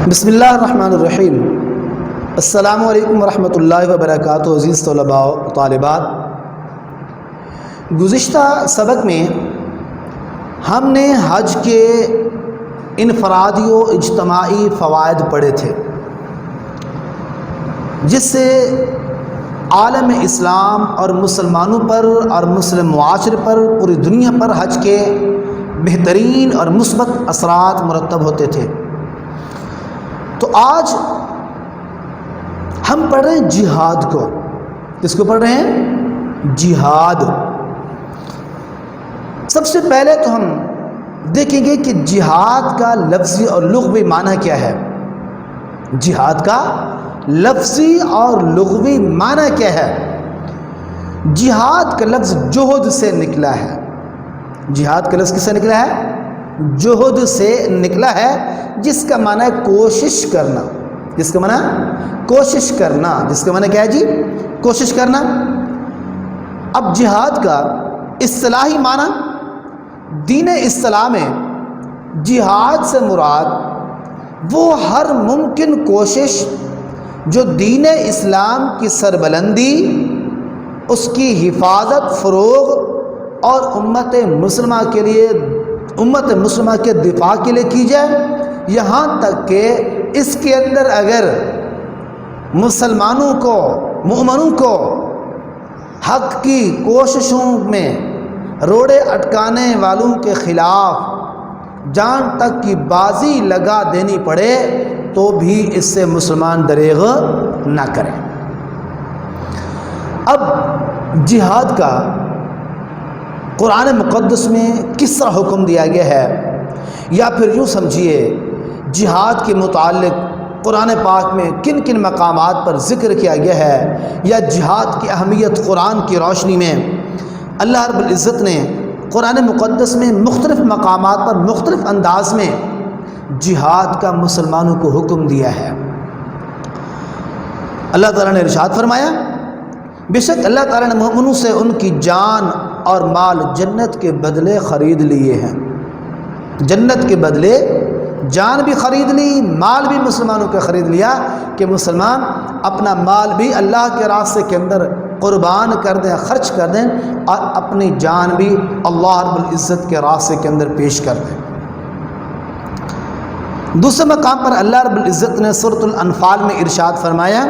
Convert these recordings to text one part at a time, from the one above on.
بسم اللہ الرحمن الرحیم۔ السلام علیکم ورحمۃ اللہ وبرکاتہ۔ عزیز طلباء و طالبات، گزشتہ سبق میں ہم نے حج کے انفرادی و اجتماعی فوائد پڑھے تھے، جس سے عالم اسلام اور مسلمانوں پر اور مسلم معاشرے پر، پوری دنیا پر حج کے بہترین اور مثبت اثرات مرتب ہوتے تھے۔ تو آج ہم پڑھ رہے ہیں جہاد کو۔ کس کو پڑھ رہے ہیں؟ جہاد۔ سب سے پہلے تو ہم دیکھیں گے کہ جہاد کا لفظی اور لغوی معنی کیا ہے۔ جہاد کا لفظی اور لغوی معنی کیا ہے؟ جہاد کا لفظ جہد سے نکلا ہے۔ جہاد کا لفظ کس سے نکلا ہے؟ جہد سے نکلا ہے، جس کا معنی ہے کوشش کرنا۔ جس کا معنی کوشش کرنا۔ جس کا معنی کیا ہے جی؟ کوشش کرنا۔ اب جہاد کا اصطلاحی معنی، دین اسلام میں جہاد سے مراد وہ ہر ممکن کوشش جو دین اسلام کی سربلندی، اس کی حفاظت، فروغ اور امت مسلمہ کے دفاع کے لیے کی جائے، یہاں تک کہ اس کے اندر اگر مسلمانوں کو، مومنوں کو حق کی کوششوں میں روڑے اٹکانے والوں کے خلاف جان تک کی بازی لگا دینی پڑے تو بھی اس سے مسلمان دریغ نہ کریں۔ اب جہاد کا قرآن مقدس میں کس طرح حکم دیا گیا ہے، یا پھر یوں سمجھیے جہاد کے متعلق قرآن پاک میں کن کن مقامات پر ذکر کیا گیا ہے، یا جہاد کی اہمیت قرآن کی روشنی میں اللہ رب العزت نے قرآن مقدس میں مختلف مقامات پر مختلف انداز میں جہاد کا مسلمانوں کو حکم دیا ہے۔ اللہ تعالیٰ نے ارشاد فرمایا، بے شک اللہ تعالیٰ نے مومنوں سے ان کی جان اور مال جنت کے بدلے خرید لیے ہیں۔ جنت کے بدلے جان بھی خرید لی، مال بھی مسلمانوں کا خرید لیا کہ مسلمان اپنا مال بھی اللہ کے راستے کے اندر قربان کر دیں، خرچ کر دیں، اور اپنی جان بھی اللہ رب العزت کے راستے کے اندر پیش کر دیں۔ دوسرے مقام پر اللہ رب العزت نے سورۃ الانفال میں ارشاد فرمایا،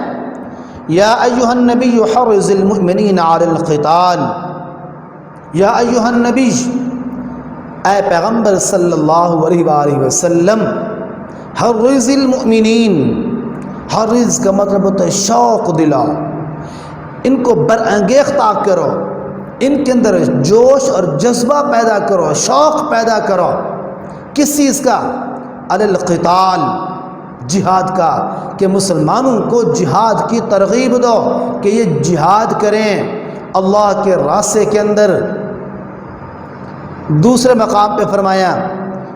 یا ایھا النبی حرض المؤمنین علی القتال۔ یا ایھا النبی، اے پیغمبر صلی اللہ علیہ وآلہ وسلم، حرض المؤمنین، حرض کا مطلب ہوتا ہے شوق دلاؤ، ان کو برانگیختہ کرو، ان کے اندر جوش اور جذبہ پیدا کرو، شوق پیدا کرو۔ کس چیز کا؟ علی القتال، جہاد کا، کہ مسلمانوں کو جہاد کی ترغیب دو کہ یہ جہاد کریں اللہ کے راستے کے اندر۔ دوسرے مقام پہ فرمایا،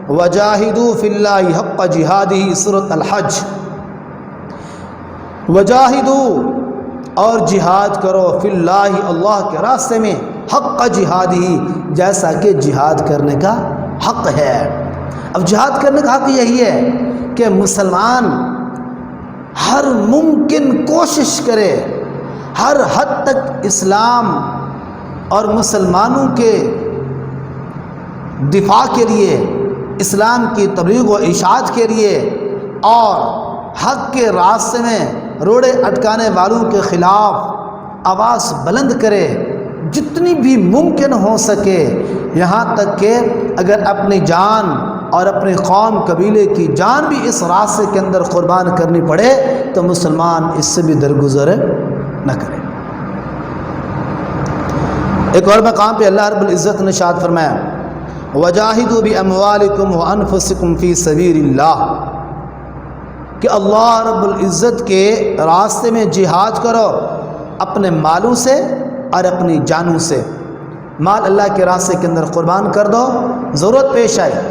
وجاہدوا فی اللہ حق جہادہ، سورۃ الحج۔ وجاہدوا، اور جہاد کرو، فی اللہ، اللہ کے راستے میں، حق جہادہ، جیسا کہ جہاد کرنے کا حق ہے۔ اب جہاد کرنے کا حق یہی ہے کہ مسلمان ہر ممکن کوشش کرے، ہر حد تک اسلام اور مسلمانوں کے دفاع کے لیے، اسلام کی تبلیغ و اشاعت کے لیے، اور حق کے راستے میں روڑے اٹکانے والوں کے خلاف آواز بلند کرے، جتنی بھی ممکن ہو سکے، یہاں تک کہ اگر اپنی جان اور اپنے قوم قبیلے کی جان بھی اس راستے کے اندر قربان کرنی پڑے تو مسلمان اس سے بھی درگزر نہ کرے۔ ایک اور مقام پہ اللہ رب العزت نے ارشاد فرمایا، وجاہدوا باموالکم وانفسکم فی سبیل اللہ، کہ اللہ رب العزت کے راستے میں جہاد کرو اپنے مالوں سے اور اپنی جانوں سے۔ مال اللہ کے راستے کے اندر قربان کر دو، ضرورت پیش آئے،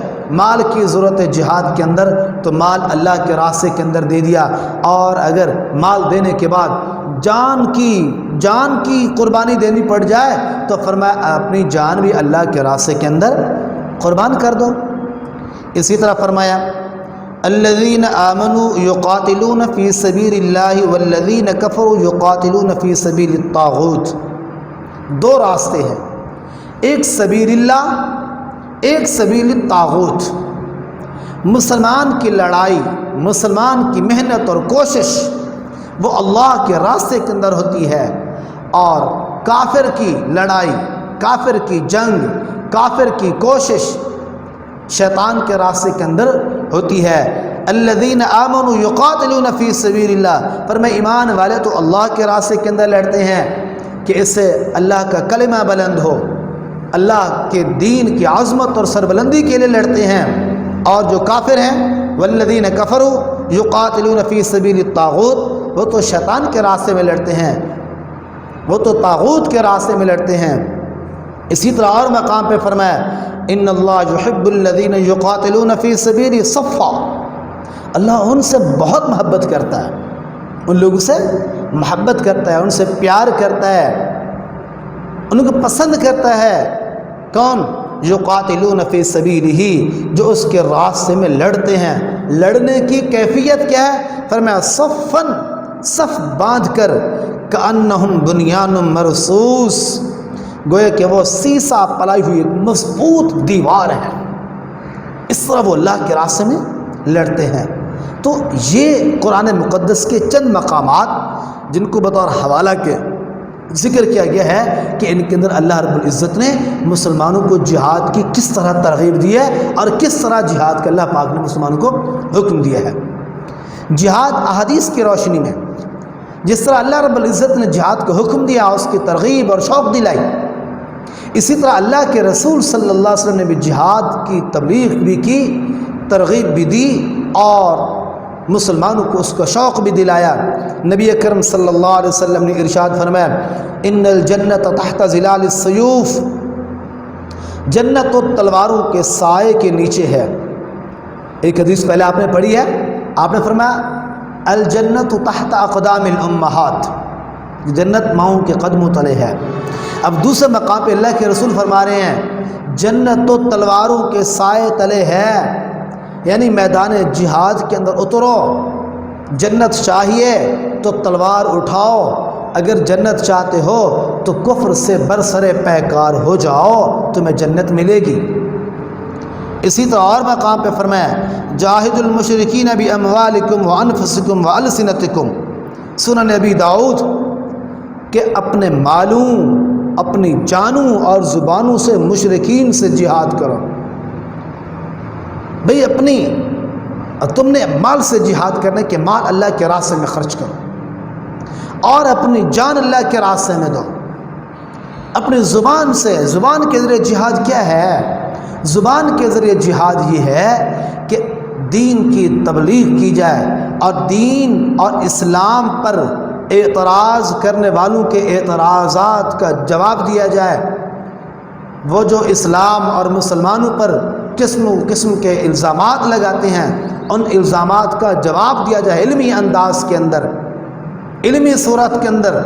مال کی ضرورت ہے جہاد کے اندر تو مال اللہ کے راستے کے اندر دے دیا، اور اگر مال دینے کے بعد جان کی قربانی دینی پڑ جائے تو فرمایا اپنی جان بھی اللہ کے راستے کے اندر قربان کر دو۔ اسی طرح فرمایا، الذین آمنوا یقاتلون فی سبیل اللہ والذین کفروا یقاتلون فی سبیل الطاغوت. دو راستے ہیں، ایک سبیل اللہ، ایک سبیل الطاغوت. مسلمان کی لڑائی، مسلمان کی محنت اور کوشش وہ اللہ کے راستے کے اندر ہوتی ہے، اور کافر کی لڑائی، کافر کی جنگ، کافر کی کوشش شیطان کے راستے کے اندر ہوتی ہے. الذین آمنوا یقاتلون فی سبیل اللہ، فرمائے ایمان والے تو اللہ کے راستے کے اندر لڑتے ہیں کہ اس سے اللہ کا کلمہ بلند ہو، اللہ کے دین کی عظمت اور سربلندی کے لیے لڑتے ہیں. اور جو کافر ہیں والذین کفروا یقاتلون فی سبیل الطاغوت، وہ تو شیطان کے راستے میں لڑتے ہیں، وہ تو طاغوت کے راستے میں لڑتے ہیں. اسی طرح اور مقام پہ فرمایا ان اللہ یحب الذین یقاتلون فی سبیلہ صفا، اللہ ان سے بہت محبت کرتا ہے، ان لوگوں سے محبت کرتا ہے، ان سے پیار کرتا ہے، ان کو پسند کرتا ہے. کون؟ یقاتلون فی سبیلہ، جو اس کے راستے میں لڑتے ہیں. لڑنے کی کیفیت کیا ہے؟ فرمایا صفاً، صف باندھ کر، کأنہم بنیان مرصوص، گویا کہ وہ سیسا پلائی ہوئی مضبوط دیوار ہے. اس طرح وہ اللہ کے راستے میں لڑتے ہیں. تو یہ قرآن مقدس کے چند مقامات جن کو بطور حوالہ کے ذکر کیا گیا ہے کہ ان کے اندر اللہ رب العزت نے مسلمانوں کو جہاد کی کس طرح ترغیب دی ہے، اور کس طرح جہاد کا اللہ پاک نے مسلمانوں کو حکم دیا ہے. جہاد احادیث کی روشنی میں جس طرح اللہ رب العزت نے جہاد کو حکم دیا، اس کی ترغیب اور شوق دلائی، اسی طرح اللہ کے رسول صلی اللہ علیہ وسلم نے بھی جہاد کی تبلیغ بھی کی، ترغیب بھی دی، اور مسلمانوں کو اس کا شوق بھی دلایا. نبی اکرم صلی اللہ علیہ وسلم نے ارشاد فرمایا ان الجنت تحت ظلال السیوف، جنت تو تلواروں کے سائے کے نیچے ہے. ایک حدیث پہلے آپ نے پڑھی ہے، آپ نے فرمایا الجنت تحت اقدام الامہات، جنت ماؤں کے قدموں تلے ہے. اب دوسرے مقام پہ اللہ کے رسول فرما رہے ہیں جنت تو تلواروں کے سائے تلے ہے، یعنی میدان جہاد کے اندر اترو. جنت چاہیے تو تلوار اٹھاؤ، اگر جنت چاہتے ہو تو کفر سے برسرے پیکار ہو جاؤ، تمہیں جنت ملے گی. اسی طرح اور مقام پہ فرمایا جاہد المشرکین باموالکم وانفسکم والسنتکم، سنن ابی داؤد، کہ اپنے مالوں، اپنی جانوں اور زبانوں سے مشرکین سے جہاد کرو. بھئی اپنی، تم نے مال سے جہاد کرنے کے مال اللہ کے راستے میں خرچ کرو، اور اپنی جان اللہ کے راستے میں دو. اپنی زبان سے، زبان کے ذریعے جہاد کیا ہے؟ زبان کے ذریعے جہاد یہ ہے کہ دین کی تبلیغ کی جائے، اور دین اور اسلام پر اعتراض کرنے والوں کے اعتراضات کا جواب دیا جائے. وہ جو اسلام اور مسلمانوں پر قسم قسم کے الزامات لگاتے ہیں، ان الزامات کا جواب دیا جائے علمی انداز کے اندر، علمی صورت کے اندر.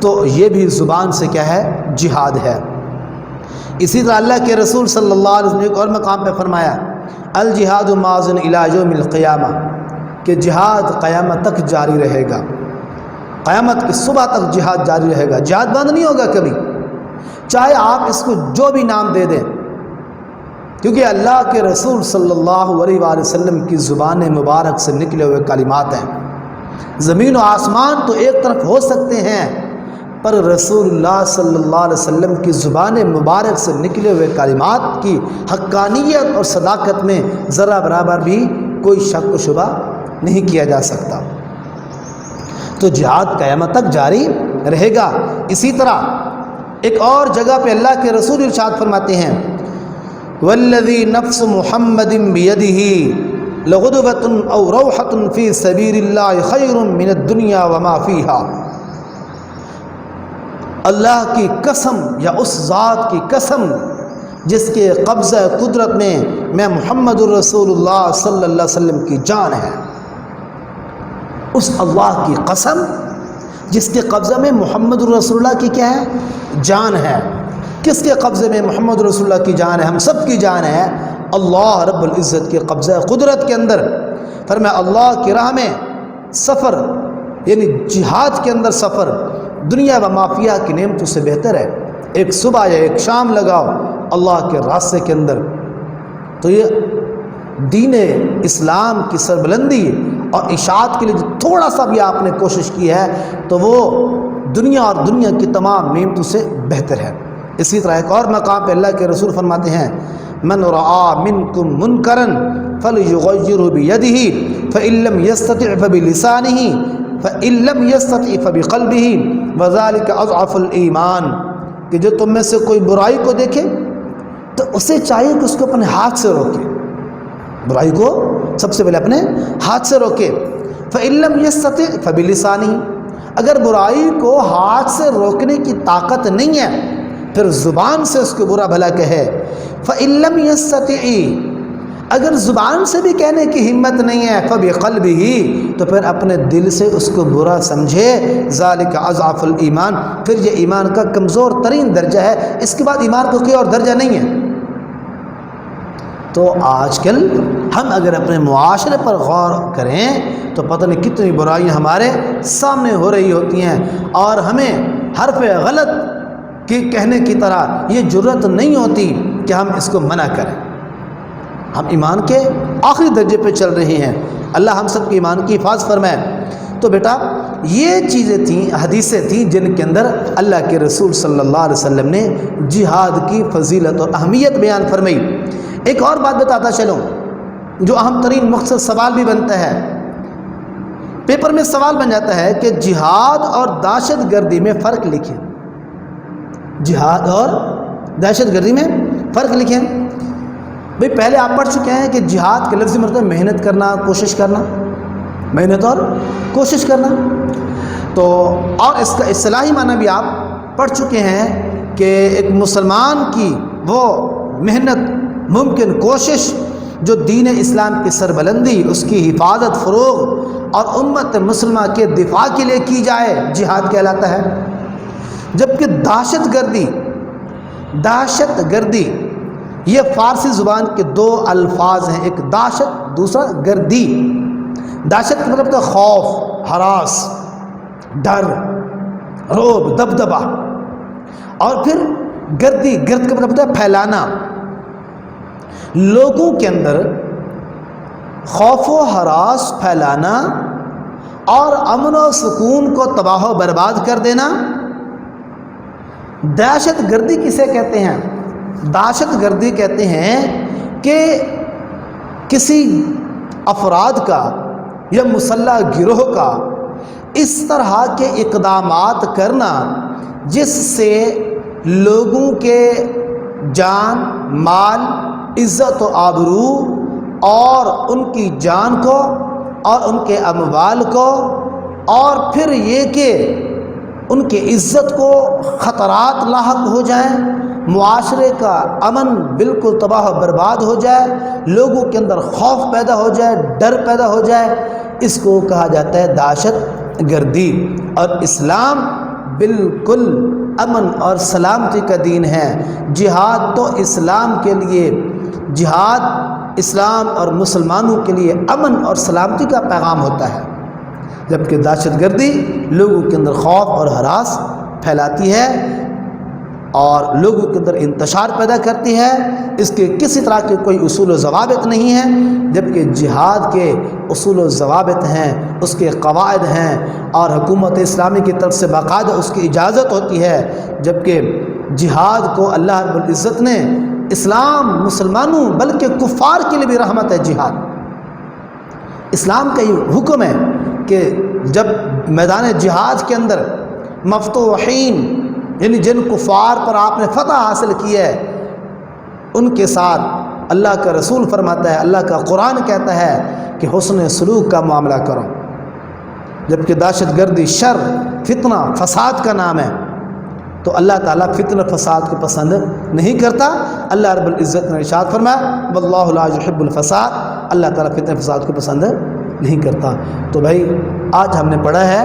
تو یہ بھی زبان سے کیا ہے؟ جہاد ہے. اسی طرح اللہ کے رسول صلی اللہ علیہ وسلم نے ایک اور مقام پہ فرمایا الجہاد ماضٍ الی یوم القیامہ، کہ جہاد قیامت تک جاری رہے گا، قیامت کی صبح تک جہاد جاری رہے گا. جہاد بند نہیں ہوگا کبھی، چاہے آپ اس کو جو بھی نام دے دیں، کیونکہ اللہ کے رسول صلی اللہ علیہ وآلہ وسلم کی زبان مبارک سے نکلے ہوئے کلمات ہیں. زمین و آسمان تو ایک طرف ہو سکتے ہیں، پر رسول اللہ صلی اللہ علیہ وسلم کی زبان مبارک سے نکلے ہوئے کلمات کی حقانیت اور صداقت میں ذرا برابر بھی کوئی شک و شبہ نہیں کیا جا سکتا. تو جہاد قیامت تک جاری رہے گا. اسی طرح ایک اور جگہ پہ اللہ کے رسول ارشاد فرماتے ہیں والذی نفس محمد بیدہ لغدوۃ او روحۃ فی سبیل اللہ خیر من الدنیا وما فیہا. اللہ کی قسم، یا اس ذات کی قسم جس کے قبضہ قدرت میں محمد الرسول اللہ صلی اللہ علیہ وسلم کی جان ہے، اس اللہ کی قسم جس کے قبضہ میں محمد الرسول اللہ کی کیا ہے؟ جان ہے. کس کے قبضے میں محمد رسول اللہ کی جان ہے؟ ہم سب کی جان ہے. اللہ رب العزت کے قبضہ قدرت کے اندر فرمایا اللہ کی راہ میں سفر یعنی جہاد کے اندر سفر دنیا و مافیہ کی نعمتوں سے بہتر ہے۔ ایک صبح یا ایک شام لگاؤ اللہ کے راستے کے اندر، تو یہ دین اسلام کی سربلندی اور اشاعت کے لیے تھوڑا سا بھی آپ نے کوشش کی ہے تو وہ دنیا اور دنیا کی تمام نعمتوں سے بہتر ہے۔ اسی طرح ایک اور مقام پہ اللہ کے رسول فرماتے ہیں من رعا منکم منکرا فلیغیرہ بیدہ فإن لم یستطع فبلسانہ فإن لم یستطع فبقلبہ وذلک اضعف الایمان، کہ جو تم میں سے کوئی برائی کو دیکھے تو اسے چاہیے کہ اس کو اپنے ہاتھ سے روکے، برائی کو سب سے پہلے اپنے ہاتھ سے روکے۔ فإن لم یستطع فبلسانہ، اگر برائی کو ہاتھ سے روکنے کی طاقت نہیں ہے پھر زبان سے اس کو برا بھلا کہے۔ فإن لم یستطع، اگر زبان سے بھی کہنے کی ہمت نہیں ہے فبقلبہ، تو پھر اپنے دل سے اس کو برا سمجھے۔ ذالک اضعف الایمان، پھر یہ ایمان کا کمزور ترین درجہ ہے، اس کے بعد ایمان کا کوئی اور درجہ نہیں ہے۔ تو آج کل ہم اگر اپنے معاشرے پر غور کریں تو پتہ نہیں کتنی برائیاں ہمارے سامنے ہو رہی ہوتی ہیں، اور ہمیں حرف غلط کی کہنے کی طرح یہ جرت نہیں ہوتی کہ ہم اس کو منع کریں۔ ہم ایمان کے آخری درجے پہ چل رہے ہیں، اللہ ہم سب کے ایمان کی حفاظت فرمائے۔ تو بیٹا یہ چیزیں تھیں، حدیثیں تھیں جن کے اندر اللہ کے رسول صلی اللہ علیہ وسلم نے جہاد کی فضیلت اور اہمیت بیان فرمائی۔ ایک اور بات بتاتا چلوں جو اہم ترین مقصد سوال بھی بنتا ہے، پیپر میں سوال بن جاتا ہے کہ جہاد اور دہشت گردی میں فرق لکھیں، جہاد اور دہشت گردی میں فرق لکھیں۔ بھئی پہلے آپ پڑھ چکے ہیں کہ جہاد کے لفظی مطلب محنت کرنا، کوشش کرنا، محنت اور کوشش کرنا، تو اور اس کا اصطلاحی معنی بھی آپ پڑھ چکے ہیں کہ ایک مسلمان کی وہ محنت، ممکن کوشش جو دین اسلام کی سربلندی، اس کی حفاظت، فروغ اور امت مسلمہ کے دفاع کے لیے کی جائے، جہاد کہلاتا ہے۔ جبکہ دہشت گردی یہ فارسی زبان کے دو الفاظ ہیں، ایک دہشت، دوسرا گردی۔ دہشت کا مطلب تو خوف، ہراس، ڈر، رعب، دبدبہ، اور پھر گردی، گرد کا مطلب ہے پھیلانا، لوگوں کے اندر خوف و ہراس پھیلانا اور امن و سکون کو تباہ و برباد کر دینا۔ دہشت گردی کسے کہتے ہیں؟ دہشت گردی کہتے ہیں کہ کسی افراد کا یا مسلح گروہ کا اس طرح کے اقدامات کرنا جس سے لوگوں کے جان، مال، عزت و آبرو اور ان کی جان کو اور ان کے اموال کو اور پھر یہ کہ ان کی عزت کو خطرات لاحق ہو جائیں، معاشرے کا امن بالکل تباہ و برباد ہو جائے، لوگوں کے اندر خوف پیدا ہو جائے، ڈر پیدا ہو جائے، اس کو کہا جاتا ہے دہشت گردی۔ اور اسلام بالکل امن اور سلامتی کا دین ہے۔ جہاد تو اسلام کے لیے، جہاد اسلام اور مسلمانوں کے لیے امن اور سلامتی کا پیغام ہوتا ہے، جبکہ دہشت گردی لوگوں کے اندر خوف اور ہراس پھیلاتی ہے اور لوگوں کے اندر انتشار پیدا کرتی ہے۔ اس کے کسی طرح کے کوئی اصول و ضوابط نہیں ہیں، جبکہ جہاد کے اصول و ضوابط ہیں، اس کے قواعد ہیں، اور حکومت اسلامی کی طرف سے باقاعدہ اس کی اجازت ہوتی ہے۔ جبکہ جہاد کو اللہ رب العزت نے اسلام، مسلمانوں بلکہ کفار کے لیے بھی رحمت ہے۔ جہاد اسلام کا یہ حکم ہے کہ جب میدان جہاد کے اندر مفتوحین یعنی جن کفار پر آپ نے فتح حاصل کی ہے ان کے ساتھ اللہ کا رسول فرماتا ہے، اللہ کا قرآن کہتا ہے کہ حسن سلوک کا معاملہ کرو۔ جبکہ دہشت گردی شر، فتنہ، فساد کا نام ہے، تو اللہ تعالیٰ فتنہ فساد کو پسند نہیں کرتا۔ اللہ رب العزت نے ارشاد فرمایا واللہ لا یحب الفساد، اللہ تعالیٰ فتنہ فساد کو پسند نہیں کرتا۔ تو بھائی آج ہم نے پڑھا ہے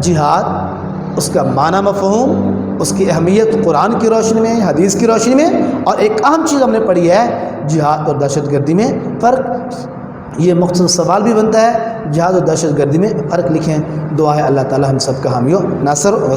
جہاد، اس کا معنی مفہوم، اس کی اہمیت قرآن کی روشنی میں، حدیث کی روشنی میں، اور ایک اہم چیز ہم نے پڑھی ہے جہاد اور دہشت گردی میں فرق۔ یہ مختصر سوال بھی بنتا ہے، جہاد و دہشت گردی میں فرق لکھیں۔ دعا ہے اللہ تعالی ہم سب کا حامی و ناصر و